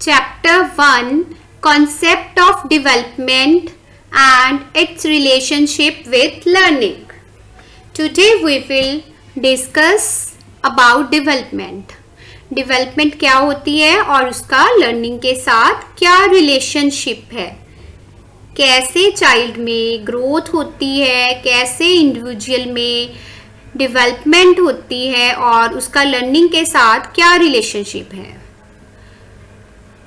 Chapter 1 Concept of Development and its relationship with learning. Today we will discuss about development. Development क्या होती है और उसका learning के साथ क्या relationship है, कैसे चाइल्ड में ग्रोथ होती है, कैसे इंडिविजुअल में डेवलपमेंट होती है और उसका लर्निंग के साथ क्या रिलेशनशिप है.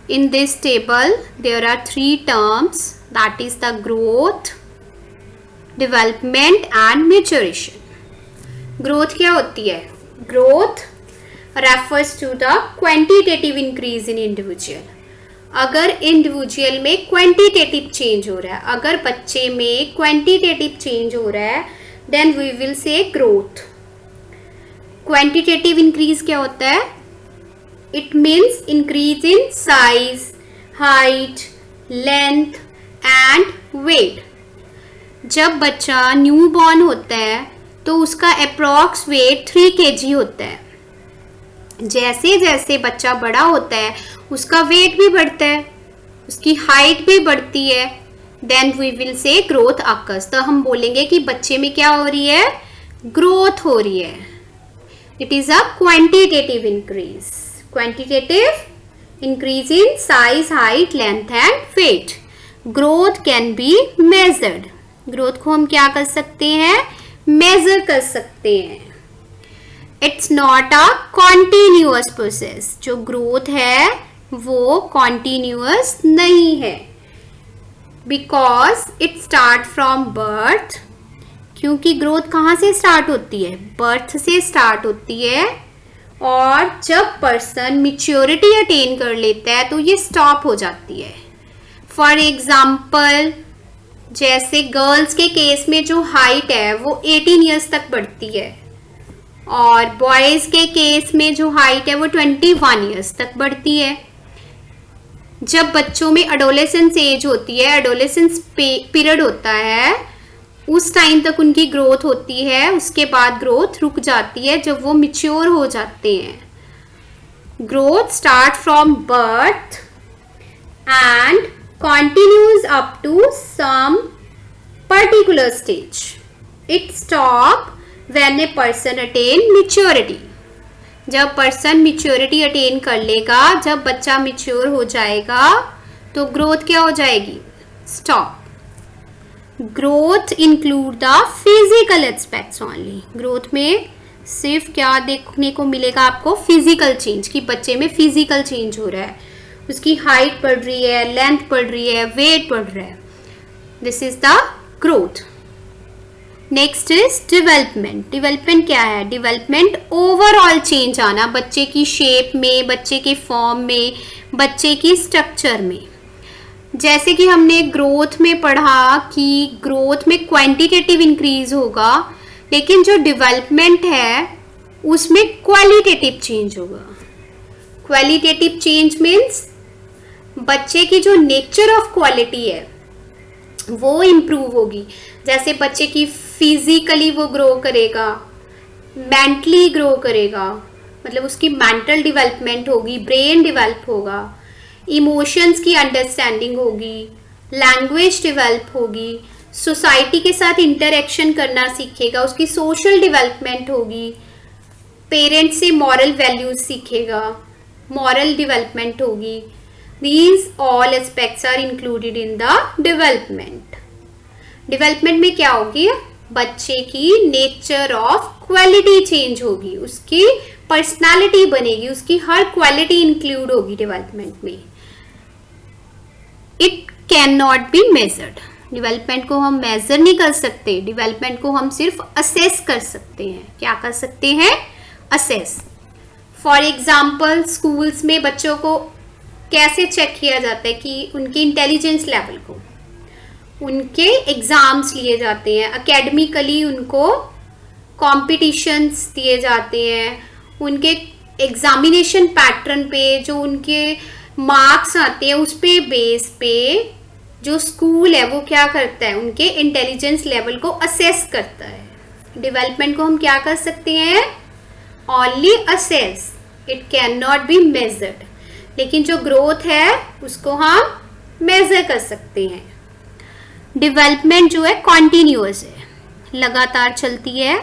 In this table there are three terms, that is the growth, development and maturation. Growth क्या होती है? Growth refers to the quantitative increase in individual. अगर इंडिविजुअल में क्वांटिटेटिव चेंज हो रहा है, अगर बच्चे में क्वांटिटेटिव चेंज हो रहा है, then we will say growth. Quantitative increase क्या होता है? It means increase in size, height, length and weight. जब बच्चा न्यू बॉर्न होता है तो उसका अप्रॉक्स वेट 3 kg होता है. जैसे जैसे बच्चा बड़ा होता है उसका वेट भी बढ़ता है, उसकी हाइट भी बढ़ती है. Then we will say growth occurs. तो हम बोलेंगे कि बच्चे में क्या हो रही है? ग्रोथ हो रही है. It is a quantitative increase. Quantitative increase in size, height, length and weight. Growth can be measured. Growth को हम क्या कर सकते हैं? मेजर कर सकते हैं. It's not a continuous process. जो ग्रोथ है वो कॉन्टिन्यूअस नहीं है. Because it start from birth. क्योंकि ग्रोथ कहाँ से स्टार्ट होती है? बर्थ से स्टार्ट होती है. और जब पर्सन मैच्योरिटी अटेन कर लेता है तो ये स्टॉप हो जाती है. फॉर एग्जाम्पल, जैसे गर्ल्स के केस में जो हाइट है वो 18 ईयर्स तक बढ़ती है और बॉयज के केस में जो हाइट है वो 21 ईयर्स तक बढ़ती है. जब बच्चों में एडोलेसेंस एज होती है, एडोलेसेंस पीरियड होता है, उस टाइम तक उनकी ग्रोथ होती है. उसके बाद ग्रोथ रुक जाती है जब वो मैच्योर हो जाते हैं. Growth start from birth and continues up to some particular stage. It stop when a person attain maturity. जब पर्सन मैच्योरिटी अटेन कर लेगा, जब बच्चा मैच्योर हो जाएगा तो ग्रोथ क्या हो जाएगी? Stop. Growth include the physical aspects only. Growth में सिर्फ क्या देखने को मिलेगा आपको? फिजिकल चेंज, कि बच्चे में फिजिकल चेंज हो रहा है, उसकी हाइट बढ़ रही है, लेंथ बढ़ रही है, वेट बढ़ रहा है. This is the growth. Next is development. Development क्या है? डेवलपमेंट ओवरऑल चेंज आना, बच्चे की शेप में, बच्चे के फॉर्म में, बच्चे की स्ट्रक्चर में. जैसे कि हमने ग्रोथ में पढ़ा कि ग्रोथ में क्वांटिटेटिव इंक्रीज होगा, लेकिन जो डेवलपमेंट है उसमें क्वालिटेटिव चेंज होगा. क्वालिटेटिव चेंज मीन्स बच्चे की जो नेचर ऑफ क्वालिटी है वो इम्प्रूव होगी. जैसे बच्चे की फिजिकली वो ग्रो करेगा, मेंटली ग्रो करेगा, मतलब उसकी मेंटल डेवलपमेंट होगी, ब्रेन डेवलप होगा, इमोशंस की अंडरस्टैंडिंग होगी, लैंग्वेज डेवलप होगी, सोसाइटी के साथ इंटरेक्शन करना सीखेगा, उसकी सोशल डेवलपमेंट होगी, पेरेंट्स से मॉरल वैल्यूज सीखेगा, मॉरल डेवलपमेंट होगी. These all aspects are included in the development. Development में क्या होगी? बच्चे की नेचर ऑफ क्वालिटी चेंज होगी, उसकी पर्सनालिटी बनेगी, उसकी हर क्वालिटी इंक्लूड होगी डेवलपमेंट में. It can not be measured. Development को हम मेजर नहीं कर सकते. डेवलपमेंट को हम सिर्फ असेस कर सकते हैं. क्या कर सकते हैं? असेस. फॉर एग्जाम्पल, स्कूल्स में बच्चों को कैसे चेक किया जाता है? कि उनके इंटेलिजेंस लेवल को, उनके एग्जाम्स लिए जाते हैं, एकेडमिकली उनको कॉम्पिटिशन्स दिए जाते हैं, उनके एग्जामिनेशन पैटर्न पे जो उनके मार्क्स आते हैं उस पे बेस पे जो स्कूल है वो क्या करता है? उनके इंटेलिजेंस लेवल को असेस करता है. डेवलपमेंट को हम क्या कर सकते हैं? Only assess. It can not be measured. लेकिन जो ग्रोथ है उसको हम मेजर कर सकते हैं। डेवलपमेंट जो है कॉन्टिन्यूअस है, लगातार चलती है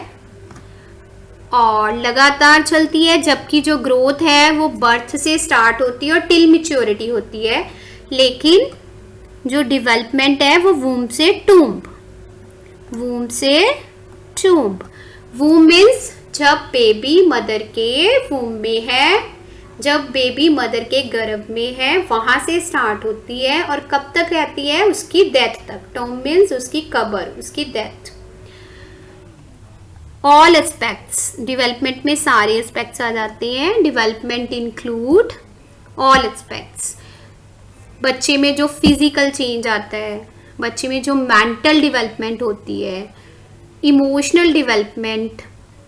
और लगातार चलती है, जबकि जो ग्रोथ है वो बर्थ से स्टार्ट होती है और टिल मैच्योरिटी होती है। लेकिन जो डेवलपमेंट है वो वूम्ब से टूम्ब, वूम्ब से टूम्ब। वूम्ब मीन्स जब बेबी मदर के वूम्ब में है, जब बेबी मदर के गर्भ में है, वहां से स्टार्ट होती है और कब तक रहती है, उसकी डेथ तक। टूम्ब मीन्स उसकी कब्र, उसकी डेथ। ऑल एस्पेक्ट्स, डेवलपमेंट में सारे एस्पेक्ट्स आ जाते हैं। Development include all aspects. बच्चे में जो फिजिकल चेंज आता है, बच्चे में जो मेंटल डेवलपमेंट होती है, इमोशनल डेवलपमेंट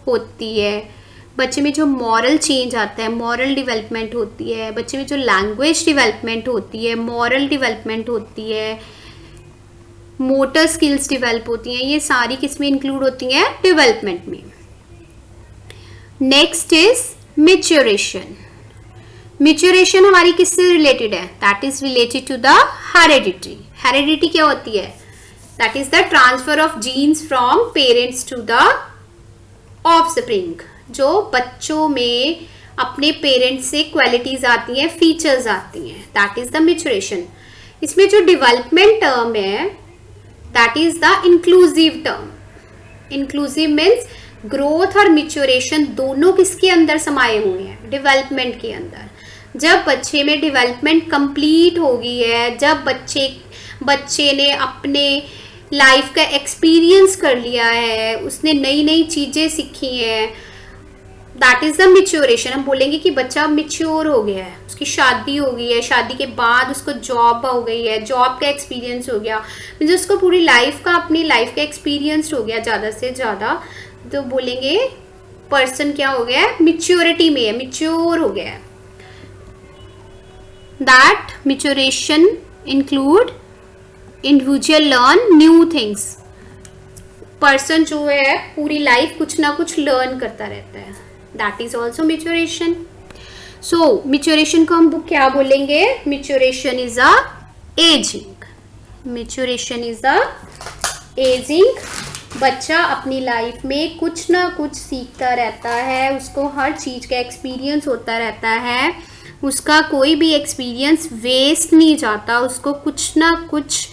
होती है, बच्चे में जो मॉरल चेंज आता है, मॉरल डेवलपमेंट होती है, बच्चे में जो लैंग्वेज डेवलपमेंट होती है, मॉरल डेवलपमेंट होती है, मोटर स्किल्स डेवलप होती हैं, ये सारी किस में इंक्लूड होती हैं, डेवलपमेंट में। Next is maturation. मैच्योरेशन हमारी किससे रिलेटेड है, that is related to the heredity. Heredity क्या होती है, that is the transfer of genes from parents to the offspring. जो बच्चों में अपने पेरेंट्स से क्वालिटीज आती हैं, फीचर्स आती हैं, दैट इज द मैच्योरेशन। इसमें जो डेवलपमेंट टर्म है that is the inclusive term. Inclusive means growth और मैच्योरेशन दोनों किसके अंदर समाये हुए हैं, डेवलपमेंट के अंदर। जब बच्चे में डेवलपमेंट कंप्लीट हो गई है, जब बच्चे ने अपने लाइफ का एक्सपीरियंस कर लिया है, उसने नई नई चीजें सीखी हैं, दैट इज द मैच्योरेशन। हम बोलेंगे कि बच्चा मैच्योर हो गया है, उसकी शादी हो गई है, शादी के बाद उसको जॉब हो गई है, जॉब का एक्सपीरियंस हो गया, मीन्स उसको पूरी लाइफ का, अपनी लाइफ का एक्सपीरियंस हो गया ज़्यादा से ज़्यादा, तो बोलेंगे पर्सन क्या हो गया है, मैच्योरिटी में है, मैच्योर हो गया है। That maturation include individual learn new things. Person जो है पूरी लाइफ कुछ ना कुछ लर्न करता रहता है, that is also maturation. So maturation को हम क्या बोलेंगे, maturation is a ageing. Maturation is a ageing. बच्चा अपनी लाइफ में कुछ ना कुछ सीखता रहता है, उसको हर चीज का एक्सपीरियंस होता रहता है, उसका कोई भी एक्सपीरियंस वेस्ट नहीं जाता, उसको कुछ ना कुछ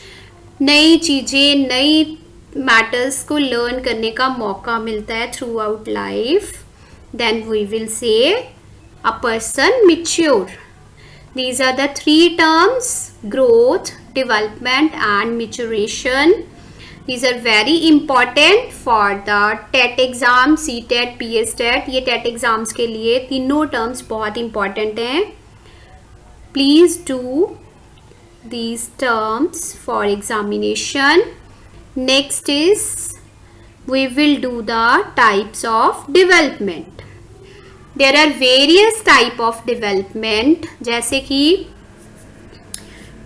नई चीजें, नई मैटर्स को लर्न करने का मौका मिलता है throughout life. Then we will say a person mature. These are the three terms: growth, development and maturation. These are very important for the TET exam, CTET, PSTET. ये TET exams के लिए तीनों terms बहुत important हैं. Please do these terms for examination. Next is we will do the types of development. There are various type of development, जैसे कि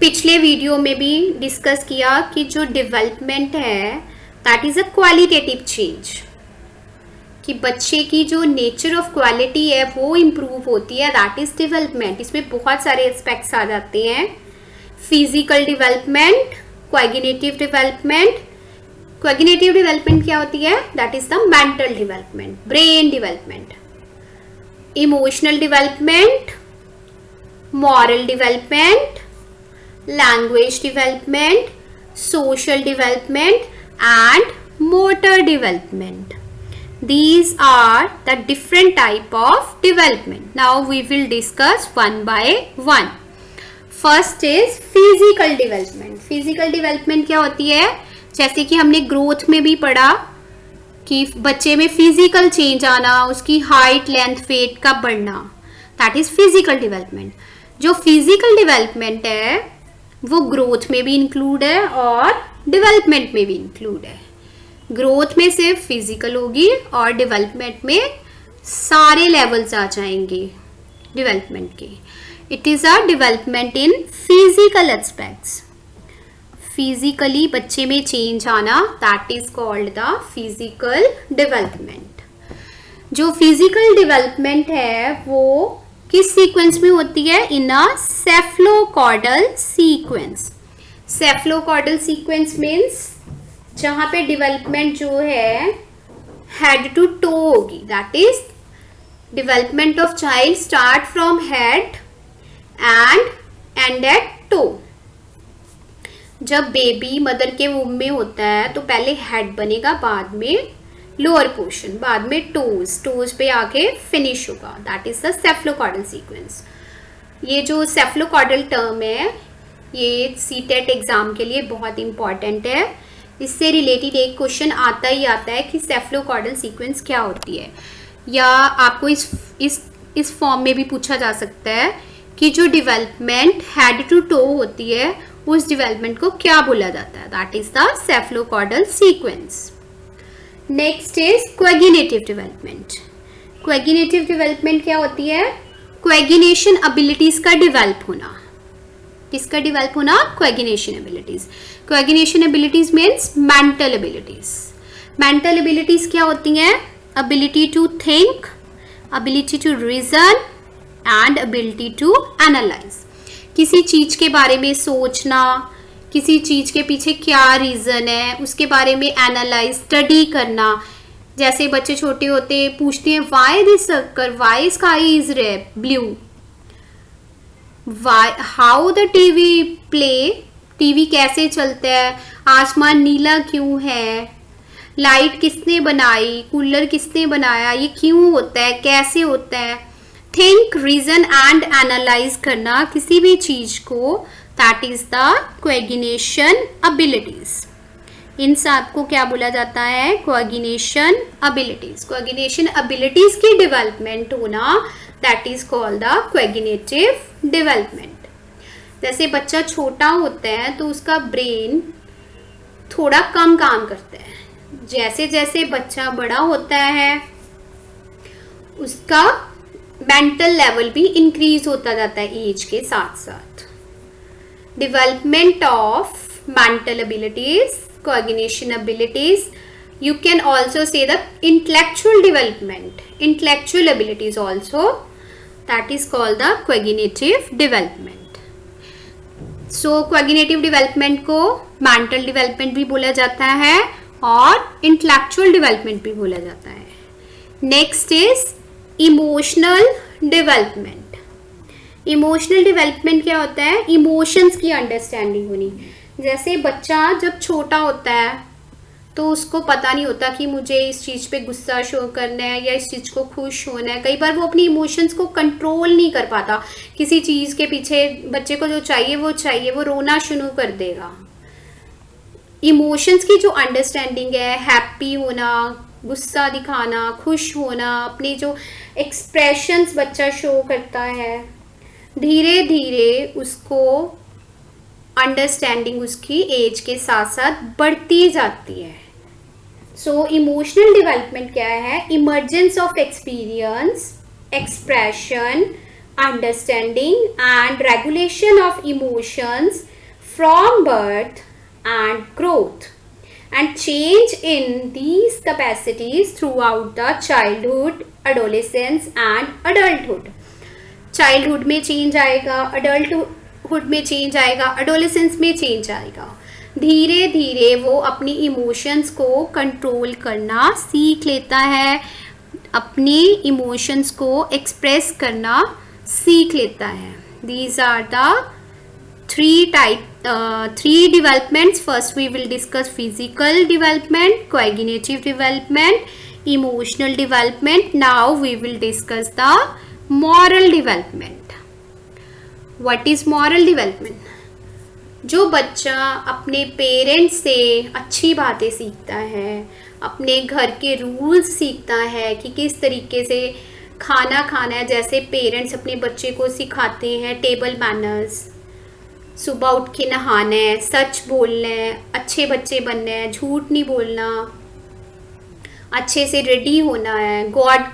पिछले video में भी डिस्कस किया कि जो डेवलपमेंट है that is a qualitative change, कि बच्चे की जो नेचर ऑफ क्वालिटी है वो इम्प्रूव होती है, दैट इज डेवलपमेंट। इसमें बहुत सारे एस्पेक्ट्स आ जाते हैं, physical development, coordinative development. Coordinative development क्या होती है, that is the mental development, brain development. Emotional development, moral development, language development, social development and motor development. These are the different type of development. Now we will discuss one by one. First is physical development. Physical development क्या होती है, जैसे कि हमने growth में भी पढ़ा कि बच्चे में फिजिकल चेंज आना, उसकी हाइट, लेंथ, वेट का बढ़ना, दैट इज फिजिकल डेवलपमेंट। जो फिजिकल डेवलपमेंट है वो ग्रोथ में भी इंक्लूड है और डेवलपमेंट में भी इंक्लूड है। ग्रोथ में सिर्फ फिजिकल होगी और डेवलपमेंट में सारे लेवल्स आ जाएंगे डेवलपमेंट के। It is a development in physical aspects. Physically बच्चे में चेंज आना, that is called the physical development. जो फिजिकल डेवलपमेंट है वो किस सीक्वेंस में होती है? In a cephalocaudal sequence. Cephalocaudal sequence means जहां पे डेवलपमेंट जो है हेड टू टो होगी, that is development of child start from head and end at toe. जब बेबी मदर के वूम में होता है तो पहले हेड बनेगा, बाद में लोअर पोर्शन, बाद में टोज पे आके फिनिश होगा, that is the cephalocaudal sequence. ये जो सेफ्लोकॉर्डल टर्म है ये सीटेट एग्जाम के लिए बहुत इंपॉर्टेंट है। इससे रिलेटेड एक क्वेश्चन आता ही आता है कि सेफ्लोकॉर्डल सीक्वेंस क्या होती है, या आपको इस फॉर्म में भी पूछा जा सकता है कि जो डेवलपमेंट हेड टू टो होती है उस डेवलपमेंट को क्या बोला जाता है, that is the cephalocaudal sequence. Next is cognitive development. Cognitive development क्या होती है? कोएगुनेशन एबिलिटीज का डेवलप होना। किसका डेवलप होना? Cognition abilities. Cognition abilities means mental abilities. Mental abilities क्या होती हैं? Ability to think, ability to reason and ability to analyse. किसी चीज के बारे में सोचना, किसी चीज के पीछे क्या रीजन है उसके बारे में एनालाइज, स्टडी करना। जैसे बच्चे छोटे होते पूछते हैं why this circle, why sky is red blue, how the TV play, TV कैसे चलता है, आसमान नीला क्यों है, लाइट किसने बनाई, कूलर किसने बनाया, ये क्यों होता है, कैसे होता है। थिंक, रीजन एंड एनालाइज करना किसी भी चीज को, that is the cognition abilities. इन सब को क्या बोला जाता है? Cognition abilities. कोएगुनेशन एबिलिटीज की डेवलपमेंट होना, that is called the cognitive development. जैसे बच्चा छोटा होता है तो उसका ब्रेन थोड़ा कम काम करता है, जैसे जैसे बच्चा बड़ा होता है उसका मेंटल लेवल भी इंक्रीज होता जाता है एज के साथ साथ। Development of mental abilities, cognition abilities, you can also say the intellectual development, intellectual abilities also, that is called the coagulative development. So coagulative development को mental development भी बोला जाता है और intellectual development भी बोला जाता है। Next is emotional development. Emotional development क्या होता है? Emotions की understanding होनी। जैसे बच्चा जब छोटा होता है तो उसको पता नहीं होता कि मुझे इस चीज़ पे गुस्सा शो करना है या इस चीज़ को खुश होना है। कई बार वो अपनी इमोशंस को कंट्रोल नहीं कर पाता, किसी चीज़ के पीछे बच्चे को जो चाहिए वो रोना शुरू कर देगा। इमोशंस की जो अंडरस्टैंडिंग है, हैप्पी होना, गुस्सा दिखाना, खुश होना, अपने जो एक्सप्रेशंस बच्चा शो करता है, धीरे धीरे उसको अंडरस्टैंडिंग उसकी एज के साथ साथ बढ़ती जाती है। सो इमोशनल डेवलपमेंट क्या है? Emergence of experience, expression, understanding and regulation of emotions from birth and growth and change in these capacities throughout the childhood, adolescence and adulthood. Childhood में change आएगा, adulthood में change आएगा, adolescence में change आएगा। धीरे धीरे वो अपनी emotions को control करना सीख लेता है, अपनी emotions को express करना सीख लेता है। These are the three developments. First we will discuss physical development, coagulative development, emotional development. Now we will discuss the moral development. What is moral development? जो बच्चा अपने पेरेंट्स से अच्छी बातें सीखता है, अपने घर के रूल्स सीखता है कि किस तरीके से खाना खाना है, जैसे पेरेंट्स अपने बच्चे को सिखाते हैं टेबल मैनर्स, सुबह उठ के नहाना है, सच बोलना है, अच्छे बच्चे बनना है, झूठ नहीं बोलना, अच्छे से रेडी होना है, गॉड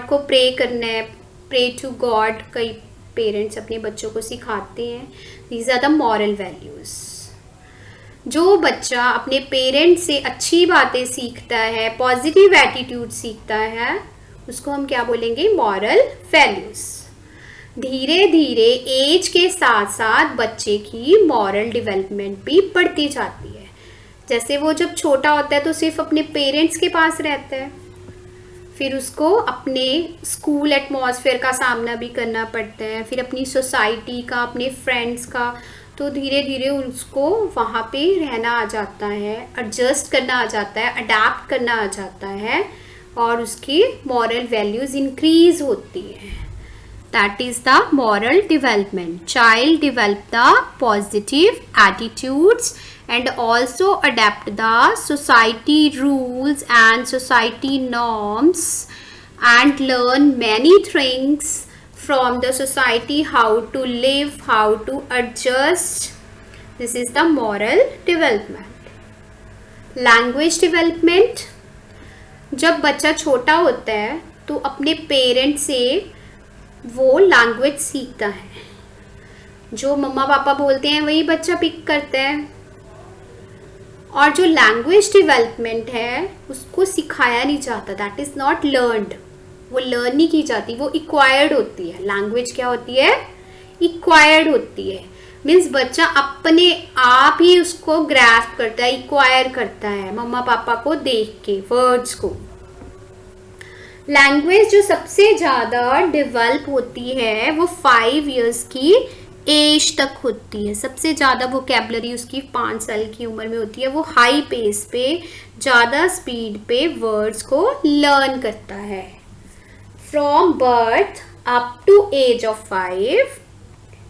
को प्रे करना है, प्रे टू गॉड। कई पेरेंट्स अपने बच्चों को सिखाते हैं। These are the moral values. जो बच्चा अपने पेरेंट्स से अच्छी बातें सीखता है, पॉजिटिव एटीट्यूड सीखता है, उसको हम क्या बोलेंगे, मॉरल वैल्यूज। धीरे धीरे एज के साथ साथ बच्चे की मॉरल डेवलपमेंट भी बढ़ती जाती है। जैसे वो जब छोटा होता है तो सिर्फ अपने पेरेंट्स के पास रहता है, फिर उसको अपने स्कूल एटमॉस्फेयर का सामना भी करना पड़ता है, फिर अपनी सोसाइटी का, अपने फ्रेंड्स का, तो धीरे धीरे उसको वहाँ पे रहना आ जाता है, एडजस्ट करना आ जाता है, अडेप्ट करना आ जाता है और उसकी मॉरल वैल्यूज इंक्रीज होती है। That is the moral development. Child develop the positive attitudes and also adapt the society rules and society norms and learn many things from the society, how to live, how to adjust. This is the moral development. Language development, जब बच्चा छोटा होता है तो अपने parent से वो language सीखता है, जो मम्मा पापा बोलते हैं वही बच्चा पिक करता है। और जो लैंग्वेज डेवलपमेंट है उसको सिखाया नहीं जाता, दैट इज नॉट लर्नड, वो लर्न नहीं की जाती, वो इक्वायर्ड होती है। लैंग्वेज क्या होती है, इक्वायर्ड होती है, मीन्स बच्चा अपने आप ही उसको ग्रैस्प करता है, इक्वायर करता है मम्मा पापा को देख के, वर्ड्स को। लैंग्वेज जो सबसे ज़्यादा डेवलप होती है वो 5 years की एज तक होती है। सबसे ज़्यादा वोकैबुलरी उसकी 5 साल की उम्र में होती है। वो हाई पेस पे, ज़्यादा स्पीड पे वर्ड्स को लर्न करता है। From birth up to age of 5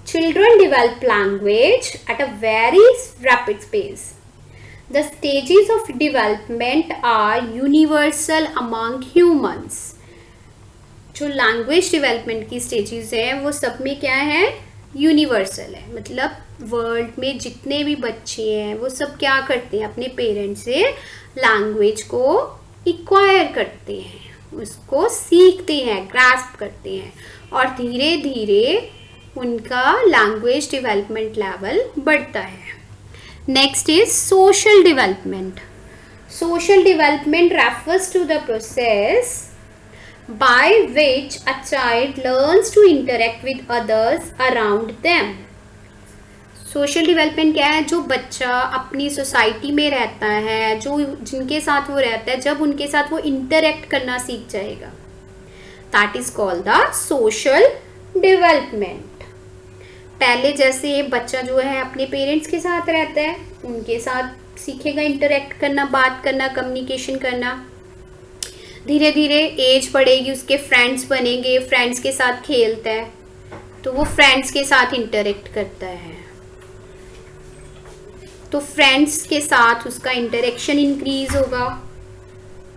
children develop language at a very rapid pace. The stages of development are universal among humans. जो लैंग्वेज डेवलपमेंट की स्टेजेस हैं वो सब में क्या है, यूनिवर्सल है। मतलब वर्ल्ड में जितने भी बच्चे हैं वो सब क्या करते हैं, अपने पेरेंट्स से लैंग्वेज को एक्वायर करते हैं, उसको सीखते हैं, ग्रास्प करते हैं और धीरे धीरे उनका लैंग्वेज डेवलपमेंट लेवल बढ़ता है। Next is social development. Social development refers to the process by which a child learns to interact with others around them. Social development क्या है, जो बच्चा अपनी सोसाइटी में रहता है, जो जिनके साथ वो रहता है, जब उनके साथ वो इंटरेक्ट करना सीख जाएगा, that is called the social development. पहले जैसे बच्चा जो है अपने पेरेंट्स के साथ रहता है, उनके साथ सीखेगा इंटरेक्ट करना, बात करना, कम्युनिकेशन करना। धीरे धीरे एज बढ़ेगी, उसके फ्रेंड्स बनेंगे, फ्रेंड्स के साथ खेलता है तो वो फ्रेंड्स के साथ इंटरेक्ट करता है, तो फ्रेंड्स के साथ उसका इंटरेक्शन इंक्रीज होगा।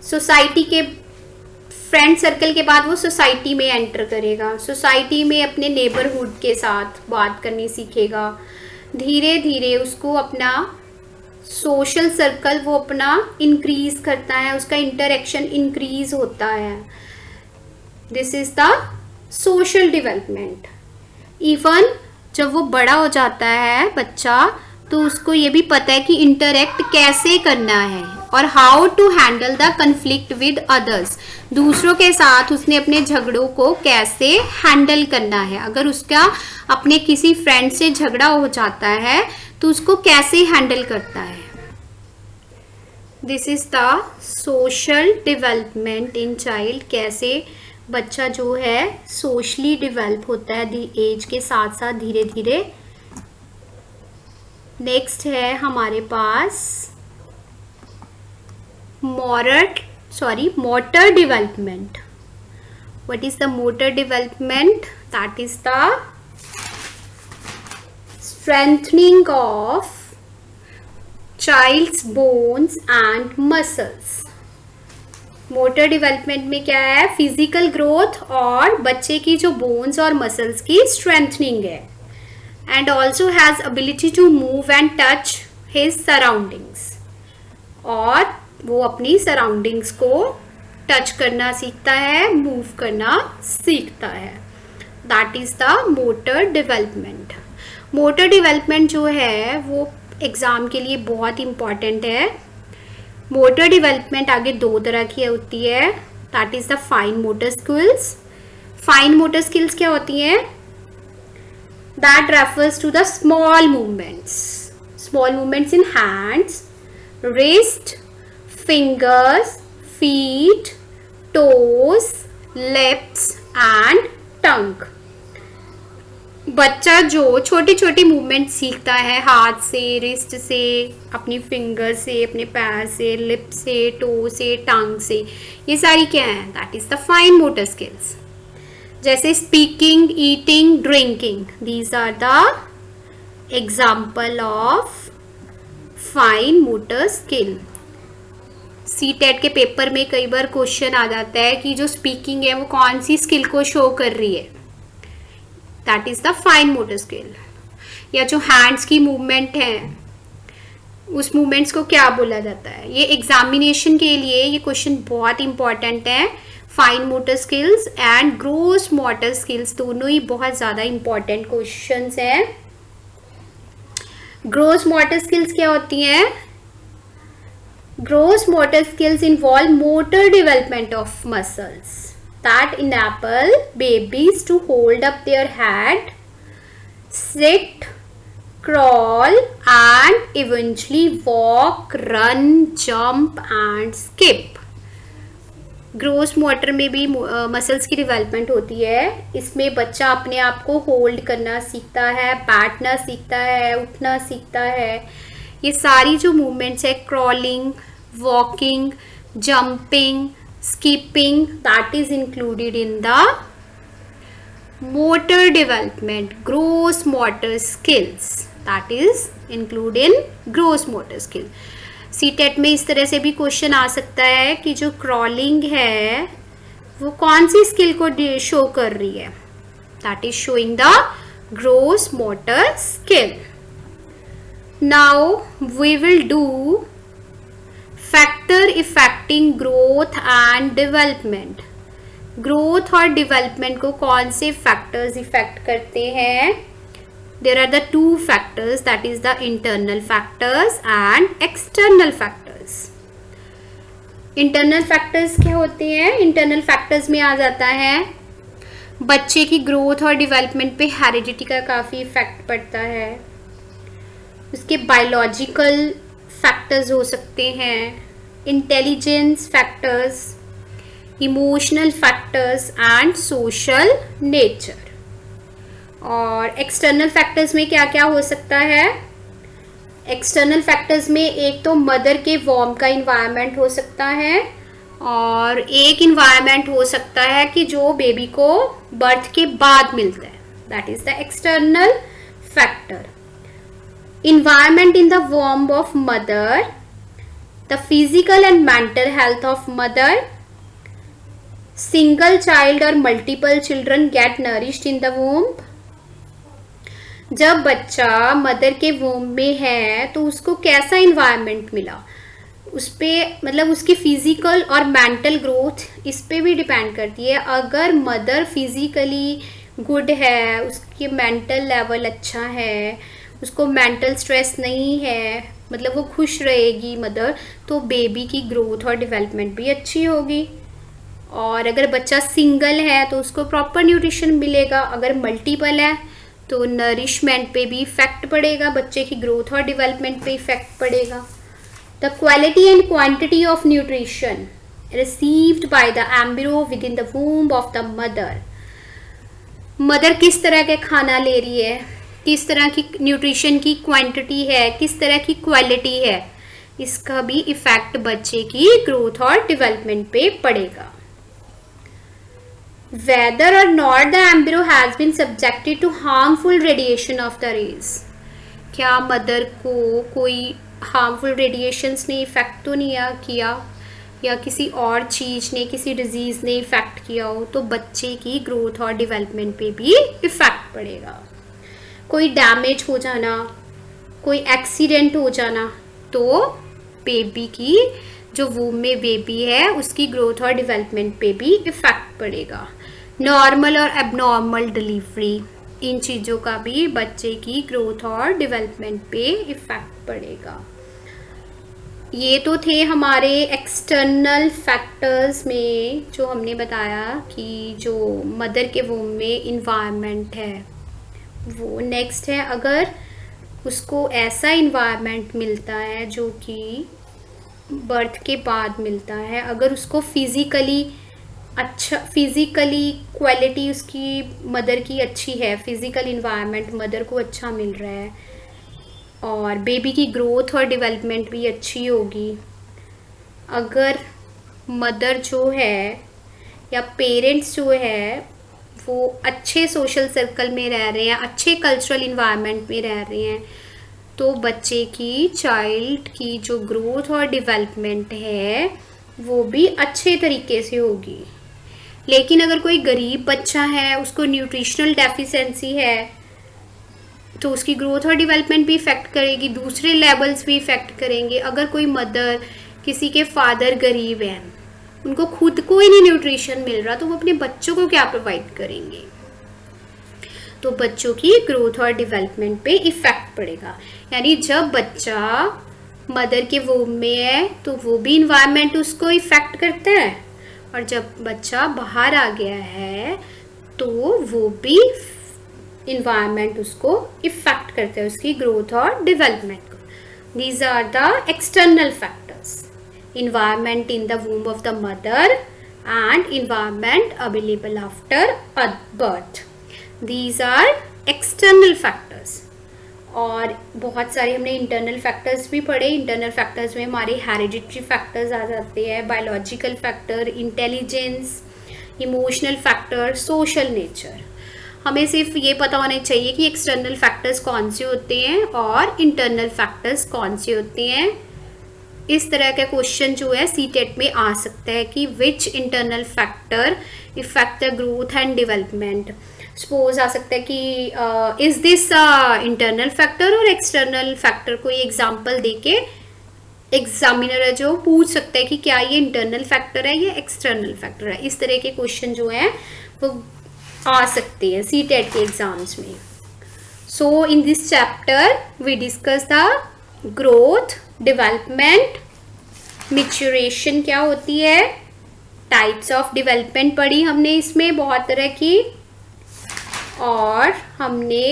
सोसाइटी के फ्रेंड सर्कल के बाद वो सोसाइटी में एंटर करेगा, सोसाइटी में अपने नेबरहुड के साथ बात करनी सीखेगा। धीरे धीरे उसको अपना सोशल सर्कल वो अपना इंक्रीज करता है, उसका इंटरेक्शन इंक्रीज होता है। This is the social development. Even जब वो बड़ा हो जाता है बच्चा तो उसको ये भी पता है कि इंटरेक्ट कैसे करना है और how to handle the conflict with others. दूसरों के साथ उसने अपने झगड़ों को कैसे हैंडल करना है। अगर उसका अपने किसी फ्रेंड से झगड़ा हो जाता है तो उसको कैसे हैंडल करता है। This is the social development in child. कैसे बच्चा जो है सोशली डेवलप होता है एज के साथ साथ धीरे धीरे। नेक्स्ट है हमारे पास motor development. What is the motor development? That is the strengthening of child's bones and muscles. Motor development में क्या है, फिजिकल ग्रोथ और बच्चे की जो बोन्स और मसल्स की स्ट्रेंथनिंग है। and also has ability to move and touch his surroundings। और वो अपनी सराउंडिंग्स को टच करना सीखता है, मूव करना सीखता है। That is the motor development. Motor development जो है वो एग्ज़ाम के लिए बहुत इम्पॉर्टेंट है। मोटर डेवलपमेंट आगे 2 तरह की होती है, that is the fine motor skills. Fine motor skills क्या होती हैं? That refers to the small movements in hands, wrist, fingers, feet, toes, lips and tongue। बच्चा जो छोटी छोटी मूवमेंट सीखता है हाथ से, रिस्ट से, अपनी फिंगर से, अपने पैर से, लिप से, टो से, टंग से, ये सारी क्या है? That is the fine motor skills. जैसे speaking, eating, drinking, these are the example of fine motor skill. CTET के पेपर में कई बार क्वेश्चन आ जाता है कि जो स्पीकिंग है वो कौन सी स्किल को शो कर रही है? That is the fine motor skill. या जो हैंड्स की मूवमेंट है उस मूवमेंट्स को क्या बोला जाता है? ये एग्जामिनेशन के लिए ये क्वेश्चन बहुत इंपॉर्टेंट है। Fine motor skills and gross motor skills दोनों ही बहुत ज़्यादा इंपॉर्टेंट क्वेश्चंस हैं। ग्रोस मोटर स्किल्स क्या होती हैं? Gross motor skills involve motor development of muscles that enable babies to hold up their head, sit, crawl, and eventually walk, run, jump, and skip. Gross motor में भी muscles की development होती है। इसमें बच्चा अपने आप को होल्ड करना सीखता है, बैठना सीखता है, उठना सीखता है। ये सारी जो मूवमेंट्स है, crawling, walking, jumping, skipping, that is included in the motor development, gross motor skills, that is include in gross motor skill. CTET में इस तरह से भी क्वेश्चन आ सकता है कि जो क्रॉलिंग है वो कौन सी स्किल को शो कर रही है? That is showing the gross motor skill. Now we will do factor affecting growth and development। Growth और डेवलपमेंट को कौन से फैक्टर्स इफेक्ट करते हैं? There are the two factors, that is the internal factors and external factors। internal factors क्या होते हैं? internal factors में आ जाता है बच्चे की ग्रोथ और डेवलपमेंट पे हेरिडिटी का काफ़ी इफेक्ट पड़ता है, उसके बायोलॉजिकल फैक्टर्स हो सकते हैं, intelligence factors, emotional factors and social nature. और एक्सटर्नल फैक्टर्स में क्या क्या हो सकता है? एक्सटर्नल फैक्टर्स में एक तो मदर के वॉर्म का इन्वायरमेंट हो सकता है, और एक इन्वायरमेंट हो सकता है कि जो बेबी को बर्थ के बाद मिलता है, that is the external factor. Environment in the womb of mother, the physical and mental health of mother, single child or multiple children get nourished in the womb। जब बच्चा मदर के वोम में है तो उसको कैसा इन्वायरमेंट मिला, उस पर मतलब उसकी फिजिकल और मेंटल ग्रोथ इस पे भी डिपेंड करती है। अगर मदर फिजिकली गुड है, उसकी मेंटल लेवल अच्छा है, उसको मेंटल स्ट्रेस नहीं है, मतलब वो खुश रहेगी मदर, तो बेबी की ग्रोथ और डेवलपमेंट भी अच्छी होगी। और अगर बच्चा सिंगल है तो उसको प्रॉपर न्यूट्रिशन मिलेगा, अगर मल्टीपल है तो नरिशमेंट पे भी इफेक्ट पड़ेगा, बच्चे की ग्रोथ और डेवलपमेंट पे इफेक्ट पड़ेगा। The quality and quantity of nutrition received by the embryo with in the womb of the mother. Mother किस तरह के खाना ले रही है, किस तरह की न्यूट्रिशन की क्वांटिटी है, किस तरह की क्वालिटी है, इसका भी इफेक्ट बच्चे की ग्रोथ और डेवलपमेंट पे पड़ेगा। Whether or not the embryo has been subjected to harmful radiation of the rays, क्या मदर को कोई हार्मफुल रेडिएशंस ने इफेक्ट तो नहीं किया, या किसी और चीज़ ने, किसी डिजीज़ ने इफेक्ट किया हो, तो बच्चे की ग्रोथ और डेवलपमेंट पे भी इफेक्ट पड़ेगा। कोई डैमेज हो जाना, कोई एक्सीडेंट हो जाना, तो बेबी की जो वूम में बेबी है उसकी ग्रोथ और डेवलपमेंट पे भी इफेक्ट पड़ेगा। नॉर्मल और एबनॉर्मल डिलीवरी, इन चीज़ों का भी बच्चे की ग्रोथ और डेवलपमेंट पे इफेक्ट पड़ेगा। ये तो थे हमारे एक्सटर्नल फैक्टर्स में जो हमने बताया कि जो मदर के वूम में इन्वायरमेंट है वो। नेक्स्ट है, अगर उसको ऐसा इन्वायरमेंट मिलता है जो कि बर्थ के बाद मिलता है, अगर उसको फिज़िकली अच्छा, फिज़िकली क्वालिटी उसकी मदर की अच्छी है, फिज़िकल इन्वायरमेंट मदर को अच्छा मिल रहा है और बेबी की ग्रोथ और डेवलपमेंट भी अच्छी होगी, अगर मदर जो है या पेरेंट्स जो है वो अच्छे सोशल सर्कल में रह रहे हैं, अच्छे कल्चरल इन्वायरमेंट में रह रहे हैं, तो बच्चे की, चाइल्ड की जो ग्रोथ और डेवलपमेंट है वो भी अच्छे तरीके से होगी। लेकिन अगर कोई गरीब बच्चा है, उसको न्यूट्रिशनल डेफिशिएंसी है, तो उसकी ग्रोथ और डेवलपमेंट भी इफ़ेक्ट करेगी, दूसरे लेवल्स भी इफ़ेक्ट करेंगे। अगर कोई मदर, किसी के फादर गरीब हैं, उनको खुद को ही नहीं न्यूट्रिशन मिल रहा, तो वो अपने बच्चों को क्या प्रोवाइड करेंगे? तो बच्चों की ग्रोथ और डेवलपमेंट पे इफ़ेक्ट पड़ेगा। यानी जब बच्चा मदर के वूम में है तो वो भी इन्वायरमेंट उसको इफ़ेक्ट करता है, और जब बच्चा बाहर आ गया है तो वो भी इन्वायरमेंट उसको इफ़ेक्ट करता है, उसकी ग्रोथ और डेवलपमेंट को। These are the external factors, environment in the womb of the mother and environment available after birth. These are external factors. और बहुत सारे हमने इंटरनल फैक्टर्स भी पढ़े। इंटरनल फैक्टर्स में हमारे हेरिडिटरी फैक्टर्स आ जाते हैं, biological factor, intelligence, emotional factor, social nature. हमें सिर्फ ये पता होना चाहिए कि एक्सटर्नल फैक्टर्स कौन से होते हैं और इंटरनल फैक्टर्स कौन से होते हैं। इस तरह का क्वेश्चन जो है सीटेट में आ सकता है कि which internal factor effect the growth and development. Suppose आ सकता है कि इज दिस इंटरनल फैक्टर और एक्सटर्नल फैक्टर, कोई एग्जांपल देके एग्जामिनर है जो पूछ सकता है कि क्या ये इंटरनल फैक्टर है या एक्सटर्नल फैक्टर है। इस तरह के क्वेश्चन जो है वो आ सकते हैं सीटेट के एग्जाम्स में। So in this chapter we discuss the growth, development, maturation क्या होती है, टाइप्स ऑफ डेवलपमेंट पढ़ी हमने इसमें बहुत तरह की, और हमने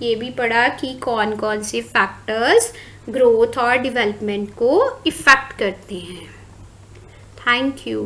ये भी पढ़ा कि कौन कौन से फैक्टर्स ग्रोथ और डेवलपमेंट को इफ़ेक्ट करते हैं। Thank you.